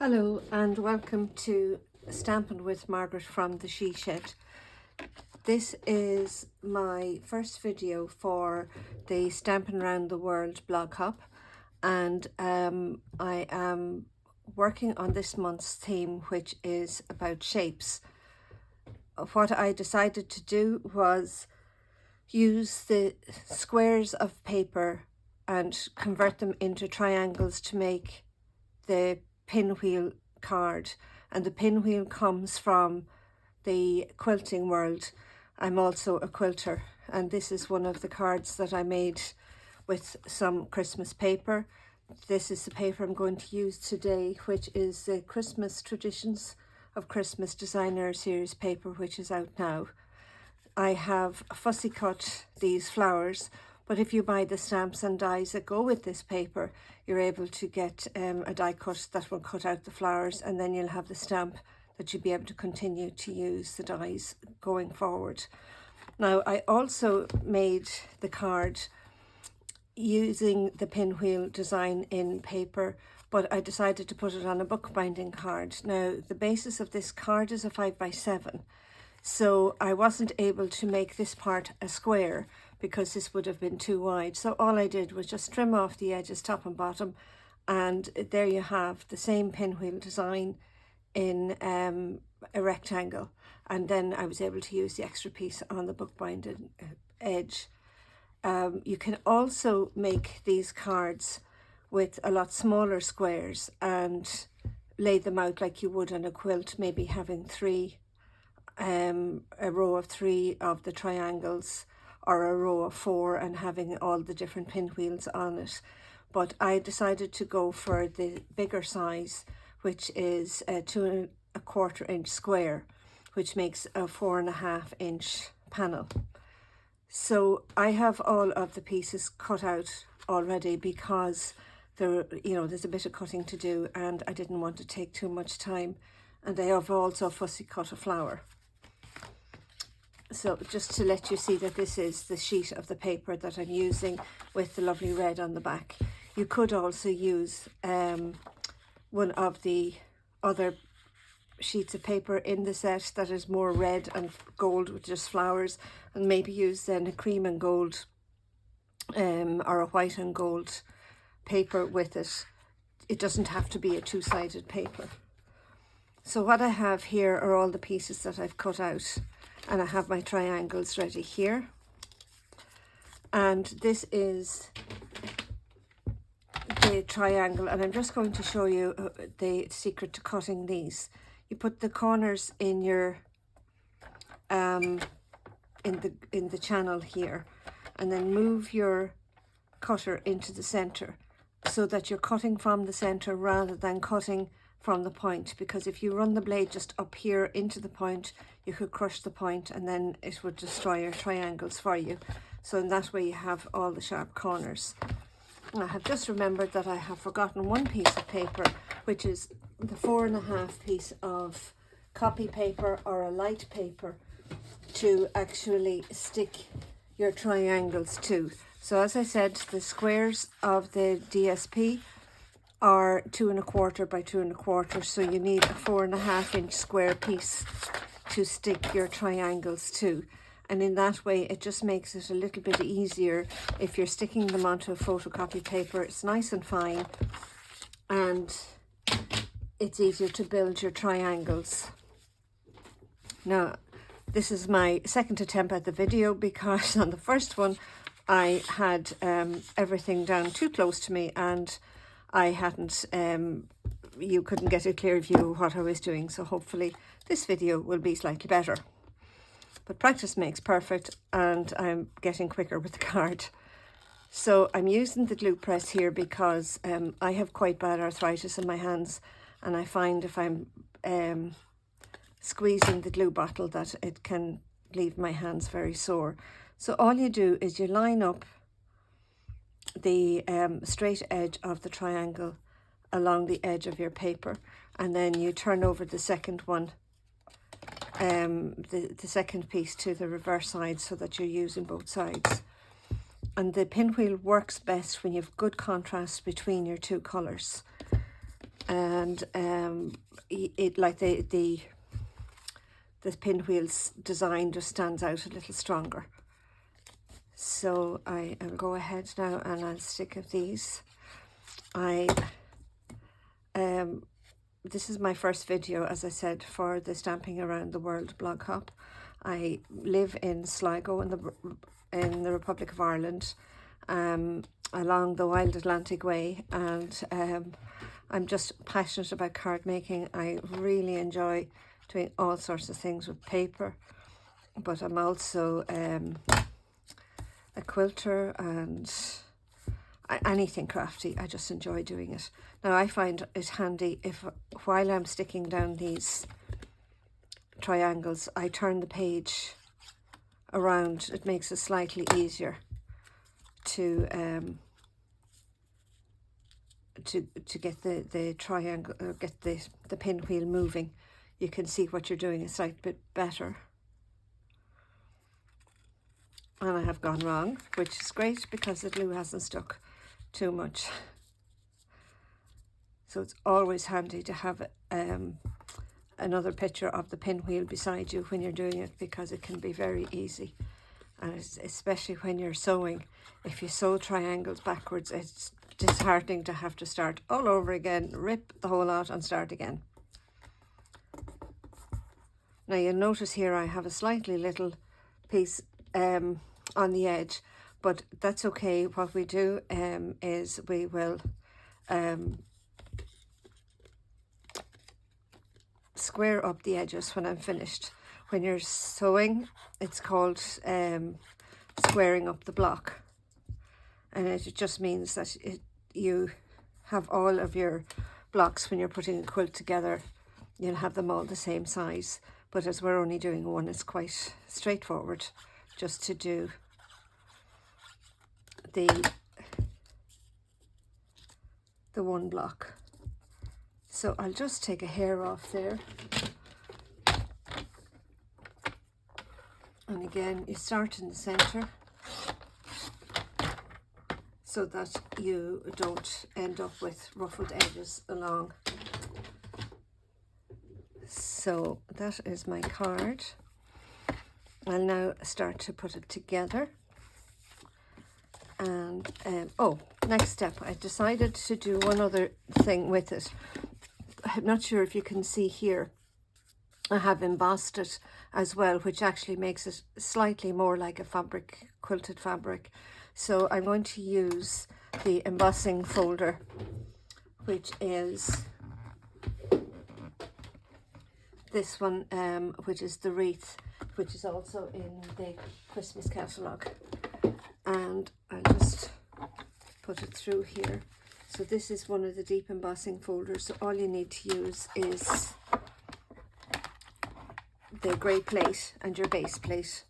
Hello and welcome to Stampin' with Margaret from the She Shed. This is my first video for the Stampin' Round the World blog hop, and I am working on this month's theme, which is about shapes. What I decided to do was use the squares of paper and convert them into triangles to make the pinwheel card, and the pinwheel comes from the quilting world. I'm also a quilter, and this is one of the cards that I made with some Christmas paper. This is the paper I'm going to use today, which is the Christmas Traditions of Christmas Designer Series paper, which is out now. I have fussy cut these flowers, but if you buy the stamps and dies that go with this paper, you're able to get a die cut that will cut out the flowers, and then you'll have the stamp that you'll be able to continue to use the dies going forward. Now, I also made the card using the pinwheel design in paper, but I decided to put it on a bookbinding card. Now, the basis of this card is a 5x7. So I wasn't able to make this part a square because this would have been too wide. So all I did was just trim off the edges, top and bottom, and there you have the same pinwheel design in a rectangle. And then I was able to use the extra piece on the bookbinding edge. You can also make these cards with a lot smaller squares and lay them out like you would on a quilt, maybe having a row of 3 of the triangles or a row of 4 and having all the different pinwheels on it. But I decided to go for the bigger size, which is a 2¼ inch square, which makes a 4½ inch panel. So I have all of the pieces cut out already because there's a bit of cutting to do, and I didn't want to take too much time. And I have also fussy cut a flower. So just to let you see that this is the sheet of the paper that I'm using with the lovely red on the back. You could also use one of the other sheets of paper in the set that is more red and gold with just flowers, and maybe use then a cream and gold or a white and gold paper with it. It doesn't have to be a two-sided paper. So what I have here are all the pieces that I've cut out, and I have my triangles ready here. And this is the triangle, and I'm just going to show you the secret to cutting these. You put the corners in your in the channel here, and then move your cutter into the center so that you're cutting from the center rather than cutting from the point, because if you run the blade just up here into the point, you could crush the point and then it would destroy your triangles for you. So in that way you have all the sharp corners. I have just remembered that I have forgotten one piece of paper, which is the 4½ piece of copy paper or a light paper to actually stick your triangles to. So as I said, the squares of the DSP are 2¼ by 2¼ so you need a 4½ inch square piece to stick your triangles to, and in that way it just makes it a little bit easier if you're sticking them onto a photocopy paper. It's nice and fine, and it's easier to build your triangles. Now, this is my second attempt at the video, because on the first one I had everything down too close to me, and I hadn't, you couldn't get a clear view of what I was doing. So hopefully this video will be slightly better. But practice makes perfect, and I'm getting quicker with the card. So I'm using the glue press here because I have quite bad arthritis in my hands, and I find if I'm squeezing the glue bottle that it can leave my hands very sore. So all you do is you line up the straight edge of the triangle along the edge of your paper, and then you turn over the second one, the second piece to the reverse side, so that you're using both sides. And the pinwheel works best when you have good contrast between your two colours. and it like the pinwheel's design just stands out a little stronger. So I will go ahead now and I'll stick of these. This is my first video, as I said, for the Stamping Around the World blog hop. I live in Sligo in the Republic of Ireland, along the Wild Atlantic Way, and I'm just passionate about card making. I really enjoy doing all sorts of things with paper, but I'm also a quilter and anything crafty. I just enjoy doing it. Now I find it handy if while I'm sticking down these triangles I turn the page around. It makes it slightly easier to get the triangle, or get the pinwheel moving. You can see what you're doing a slight bit better. And I have gone wrong, which is great because the glue hasn't stuck too much. So it's always handy to have another picture of the pinwheel beside you when you're doing it, because it can be very easy. And especially when you're sewing, if you sew triangles backwards, it's disheartening to have to start all over again, rip the whole out and start again. Now you'll notice here I have a slightly little piece on the edge, but that's okay. What we do is we will square up the edges when I'm finished. When you're sewing, it's called squaring up the block, and it just means that you have all of your blocks when you're putting a quilt together. You'll have them all the same size, but as we're only doing one, it's quite straightforward just to do the one block. So I'll just take a hair off there, and again you start in the center so that you don't end up with ruffled edges along. So that is my card. I'll now start to put it together. And oh, next step, I decided to do one other thing with it. I'm not sure if you can see here, I have embossed it as well, which actually makes it slightly more like a fabric, quilted fabric. So I'm going to use the embossing folder, which is this one, which is the wreath, which is also in the Christmas catalogue. And I'll just put it through here. So this is one of the deep embossing folders. So all you need to use is the grey plate and your base plate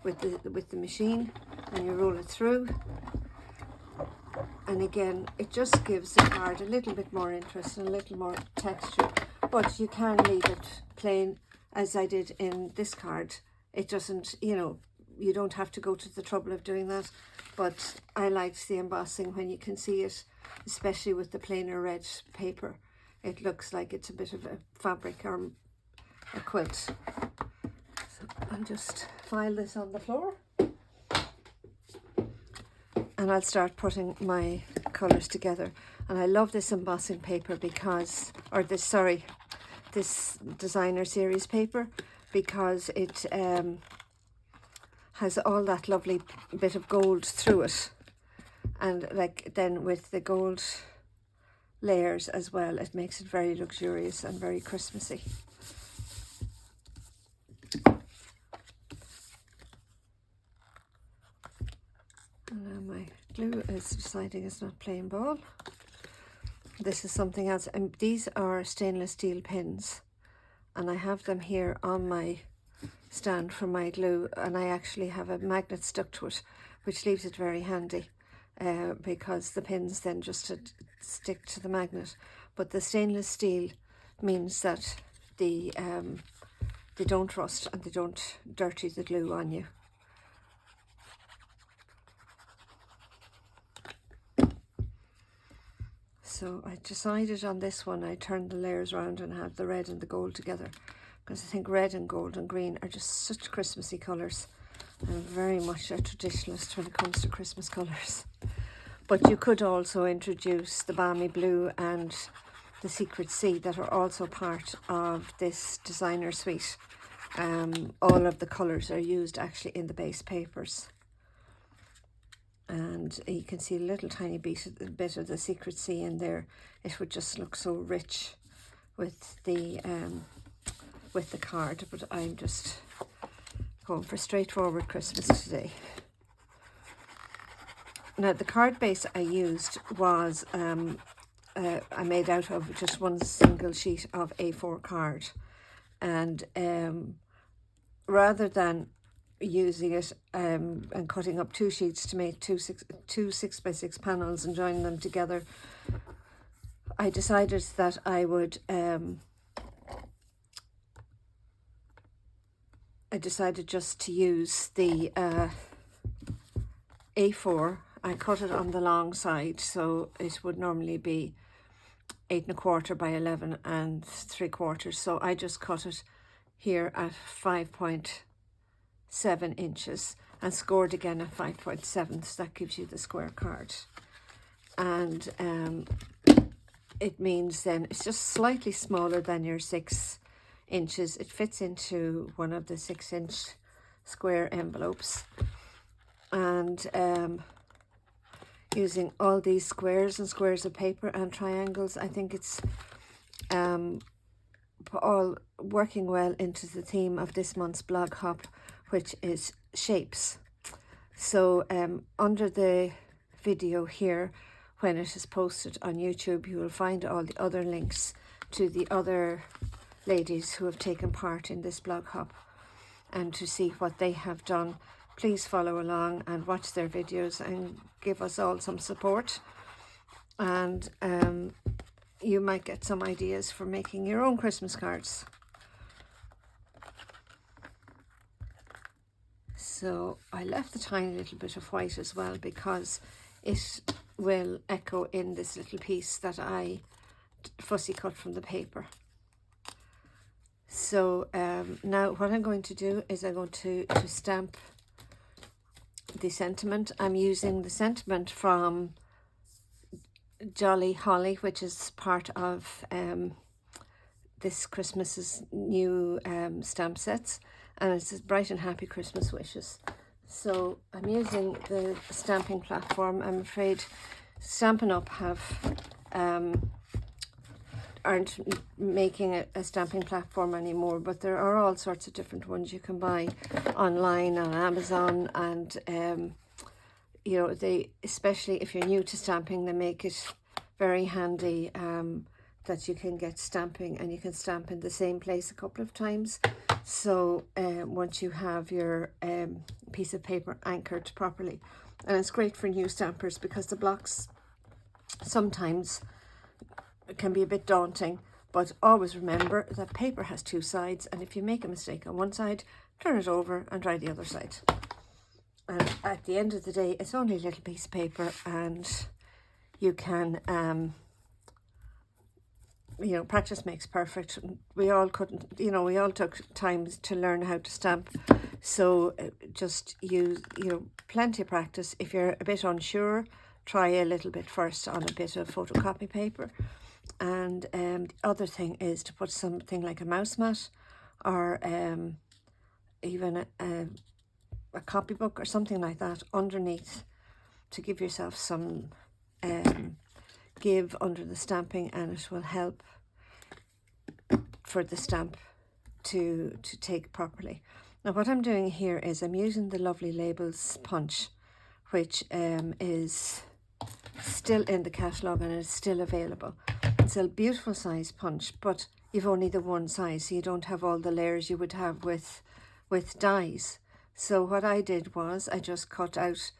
with the machine, and you roll it through. And again, it just gives the card a little bit more interest and a little more texture. But you can leave it plain, as I did in this card. It doesn't, you know, you don't have to go to the trouble of doing that. But I liked the embossing when you can see it, especially with the plainer red paper. It looks like it's a bit of a fabric or a quilt. So I'll just file this on the floor. And I'll start putting my colours together. And I love this embossing paper because, or this, sorry, this designer series paper, because it has all that lovely bit of gold through it. And like then with the gold layers as well, it makes it very luxurious and very Christmassy. And now my glue is deciding it's not playing ball. This is something else, and these are stainless steel pins, and I have them here on my stand for my glue, and I actually have a magnet stuck to it, which leaves it very handy because the pins then just stick to the magnet. But the stainless steel means that they don't rust and they don't dirty the glue on you. So I decided on this one, I turned the layers around and have the red and the gold together, because I think red and gold and green are just such Christmassy colours. I'm very much a traditionalist when it comes to Christmas colours. But you could also introduce the balmy blue and the secret sea that are also part of this designer suite. All of the colours are used actually in the base papers. And you can see a little tiny bit of the secret sea in there. It would just look so rich with the card, but I'm just going for straightforward Christmas today. Now the card base I used was I made out of just one single sheet of A4 card, and rather than using it and cutting up two sheets to make two 6x6 panels and joining them together, I decided that I would I decided just to use the A4. I cut it on the long side, so it would normally be 8 1/4 by 11 3/4. So I just cut it here at 5.7 inches and scored again at 5.7, so that gives you the square card. And it means then it's just slightly smaller than your 6 inches. It fits into one of the 6-inch square envelopes. And using all these squares and squares of paper and triangles, I think it's all working well into the theme of this month's blog hop, which is shapes. So under the video here, when it is posted on YouTube, you will find all the other links to the other ladies who have taken part in this blog hop, and to see what they have done. Please follow along and watch their videos and give us all some support, and you might get some ideas for making your own Christmas cards. So I left a tiny little bit of white as well, because it will echo in this little piece that I fussy cut from the paper. So now what I'm going to do is I'm going to stamp the sentiment. I'm using the sentiment from Jolly Holly, which is part of this Christmas's new stamp sets, and it says Bright and Happy Christmas Wishes. So I'm using the stamping platform. I'm afraid Stampin' Up aren't making a stamping platform anymore, but there are all sorts of different ones you can buy online on Amazon, and you know, they, especially if you're new to stamping, they make it very handy that you can get stamping and you can stamp in the same place a couple of times. So once you have your piece of paper anchored properly, and it's great for new stampers because the blocks sometimes can be a bit daunting, but always remember that paper has two sides, and if you make a mistake on one side, turn it over and try the other side. And at the end of the day, it's only a little piece of paper, and you can you know, practice makes perfect. We all couldn't, you know, we all took time to learn how to stamp, so just use, you know, plenty of practice. If you're a bit unsure, try a little bit first on a bit of photocopy paper. And the other thing is to put something like a mouse mat, or even a copybook or something like that underneath, to give yourself some give under the stamping, and it will help for the stamp to take properly. Now what I'm doing here is I'm using the Lovely Labels punch, which is still in the catalogue and is still available. It's a beautiful size punch, but you've only the one size, so you don't have all the layers you would have with dies. So what I did was I just cut out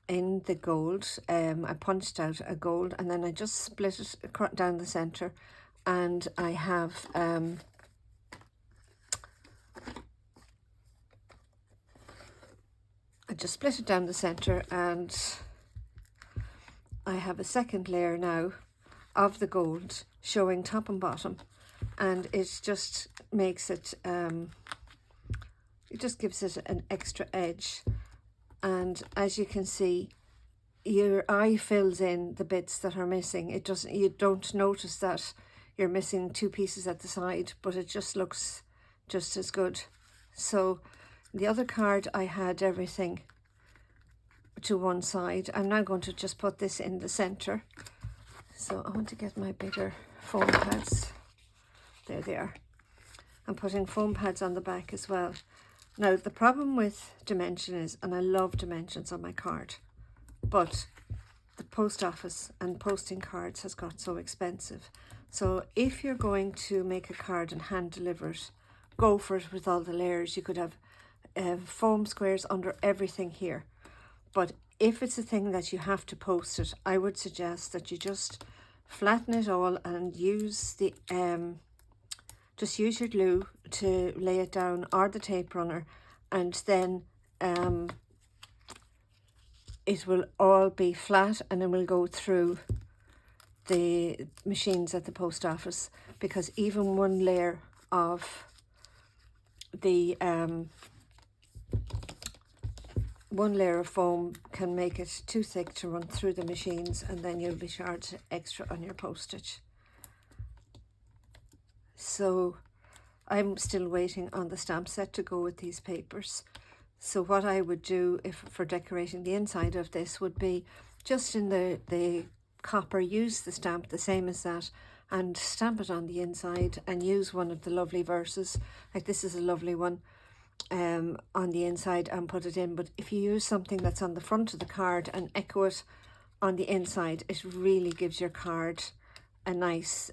in the gold, I punched out a gold, and then I just split it down the center, and I have I just split it down the center, and I have a second layer now of the gold showing top and bottom, and it just makes it, it just gives it an extra edge. And as you can see, your eye fills in the bits that are missing. It doesn't, you don't notice that you're missing two pieces at the side, but it just looks just as good. So the other card, I had everything to one side. I'm now going to just put this in the center. So I want to get my bigger foam pads. There they are. I'm putting foam pads on the back as well. Now the problem with dimension is, and I love dimensions on my card, but the post office and posting cards has got so expensive. So if you're going to make a card and hand deliver it, go for it with all the layers. You could have foam squares under everything here. But if it's a thing that you have to post it, I would suggest that you just flatten it all and use the just use your glue to lay it down, or the tape runner, and then it will all be flat and it will go through the machines at the post office, because even one layer of the one layer of foam can make it too thick to run through the machines, and then you'll be charged extra on your postage. So I'm still waiting on the stamp set to go with these papers. So what I would do if for decorating the inside of this would be just in the copper, use the stamp the same as that and stamp it on the inside, and use one of the lovely verses. Like this is a lovely one on the inside, and put it in. But if you use something that's on the front of the card and echo it on the inside, it really gives your card a nice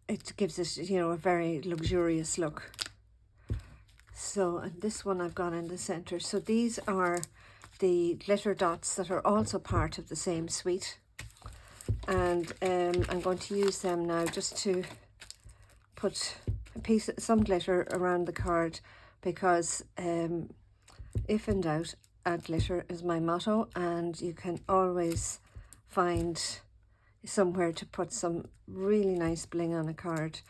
it gives it, you know, a very luxurious look. So, and this one I've got in the center. So these are the glitter dots that are also part of the same suite, and I'm going to use them now just to put some glitter around the card, because if in doubt, add glitter is my motto, and you can always find somewhere to put some really nice bling on a card.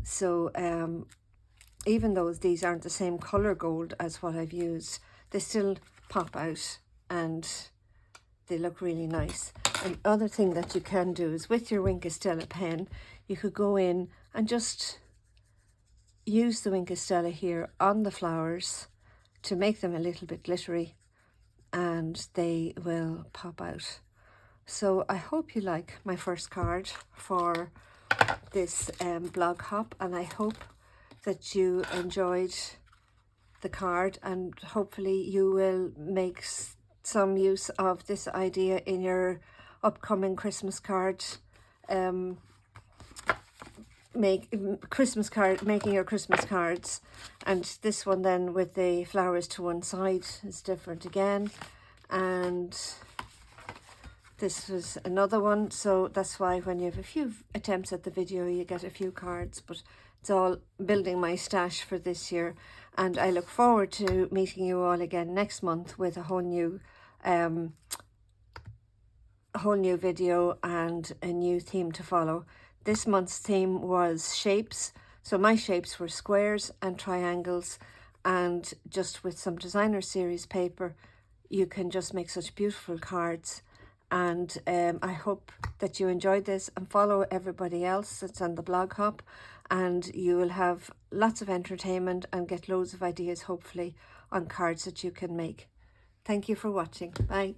So even though these aren't the same color gold as what I've used, they still pop out and they look really nice. And other thing that you can do is with your Wink of Stella pen, you could go in and just use the Wink of Stella here on the flowers to make them a little bit glittery, and they will pop out. So I hope you like my first card for this blog hop, and I hope that you enjoyed the card, and hopefully you will make some use of this idea in your upcoming Christmas card. Making your Christmas cards. And this one then with the flowers to one side is different again, and this was another one. So that's why when you have a few attempts at the video, you get a few cards, but it's all building my stash for this year. And I look forward to meeting you all again next month with a whole new video and a new theme to follow. This month's theme was shapes. So my shapes were squares and triangles, and just with some designer series paper, you can just make such beautiful cards. And I hope that you enjoyed this, and follow everybody else that's on the blog hop, and you will have lots of entertainment and get loads of ideas, hopefully, on cards that you can make. Thank you for watching. Bye.